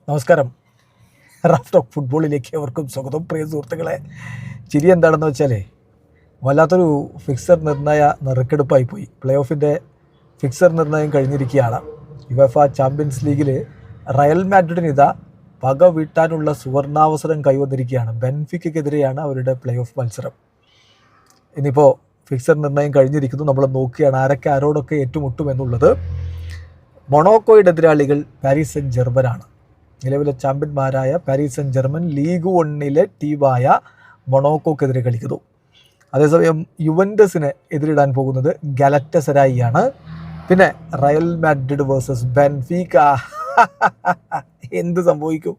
നമസ്കാരം. Raf talk ഫുട്ബോളിലേക്ക് അവർക്കും സ്വാഗതം. പ്രിയ സുഹൃത്തുക്കളെ, ചിരി എന്താണെന്ന് വെച്ചാൽ വല്ലാത്തൊരു ഫിക്സർ നിർണയ നറുക്കെടുപ്പായിപ്പോയി. പ്ലേ ഓഫിൻ്റെ ഫിക്സർ നിർണയം കഴിഞ്ഞിരിക്കുകയാണ്. യുവേഫ ചാമ്പ്യൻസ് ലീഗിൽ റയൽ മാഡ്രിഡിന് ഇതാ പക വീട്ടാനുള്ള സുവർണാവസരം കൈവന്നിരിക്കുകയാണ്. ബെൻഫിക്കയ്ക്കെതിരെയാണ് അവരുടെ പ്ലേ ഓഫ് മത്സരം. ഇനിയിപ്പോൾ ഫിക്സർ നിർണയം കഴിഞ്ഞിരിക്കുന്നു. നമ്മൾ നോക്കുകയാണ് ആരൊക്കെ ആരോടൊക്കെ ഏറ്റുമുട്ടുമെന്നുള്ളത്. മൊണോക്കോയുടെ എതിരാളികൾ പാരീസ് സെന്റ് ജർമ്മനാണ്. നിലവിലെ ചാമ്പ്യന്മാരായ പാരീസ് സെന്റ് ജർമ്മൻ ലീഗ് 1 ടീമായ മൊണോക്കോക്കെതിരെ കളിക്കുന്നു. അതേസമയം യുവൻറ്റസിനെ എതിരിടാൻ പോകുന്നത് ഗലറ്റസരായിയാണ്. പിന്നെ റയൽ മാഡ്രിഡ് വേഴ്സസ് ബെൻഫീക്ക. എന്ത് സംഭവിക്കും?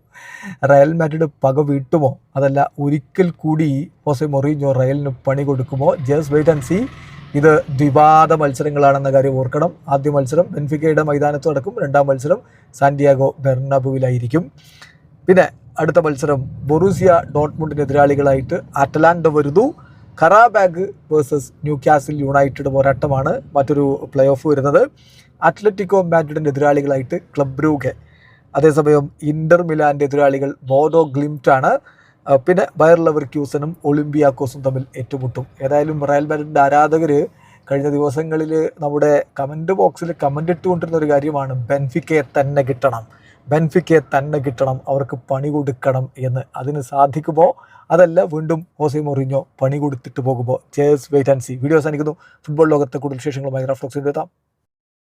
റയൽ മാഡ്രിഡ് പക വീട്ടുമോ, അതല്ല ഒരിക്കൽ കൂടി ഹോസെ മൊറീഞ്ഞോ റയലിന് പണി കൊടുക്കുമോ? Just wait and see. ഇത് ദ്വിപാദ മത്സരങ്ങളാണെന്ന കാര്യം ഓർക്കണം. ആദ്യ മത്സരം ബെൻഫിക്കയുടെ മൈതാനത്ത് നടക്കും. രണ്ടാം മത്സരം സാന്റിയാഗോ ബെർണബുവിലായിരിക്കും. പിന്നെ അടുത്ത മത്സരം ബൊറൂസിയ ഡോട്ട്മുണ്ടിന് എതിരാളികളായിട്ട് അറ്റലാന്റ വരുന്നു. കറാബാഗ് വേഴ്സസ് ന്യൂകാസിൽ യുണൈറ്റഡ് പോരാട്ടമാണ് മറ്റൊരു പ്ലേ ഓഫ് വരുന്നത്. അത്ലറ്റിക്കോ മാഡ്രിഡിൻ്റെ എതിരാളികളായിട്ട് ക്ലബ് ബ്രൂഗെ. അതേസമയം ഇന്റർ മിലാൻ്റെ എതിരാളികൾ ബോഡോ ഗ്ലിംറ്റാണ്. പിന്നെ ബയർ ലെവർക്യൂസനും ഒളിമ്പിയാക്കോസും തമ്മിൽ ഏറ്റുമുട്ടും. ഏതായാലും റയൽ മാഡ്രിഡിൻ്റെ ആരാധകർ കഴിഞ്ഞ ദിവസങ്ങളിൽ നമ്മുടെ കമൻറ്റ് ബോക്സിൽ കമൻ്റ് ഇട്ടുകൊണ്ടിരുന്ന ഒരു കാര്യമാണ് ബെൻഫിക്കയെ തന്നെ കിട്ടണം, ബെൻഫിക്കയെ തന്നെ കിട്ടണം, അവർക്ക് പണി കൊടുക്കണം എന്ന്. അതിന് സാധിക്കുമോ, അതല്ല വീണ്ടും ഹോസെ മൊറീഞ്ഞോ പണി കൊടുത്തിട്ട് പോകുമ്പോൾ? Just wait and see. Video അവസാനിക്കുന്നു. ഫുട്ബോൾ ലോകത്തെ കൂടുതൽ വിശേഷങ്ങളുമായി റാഫ് ടോക്സിൽ എത്താം.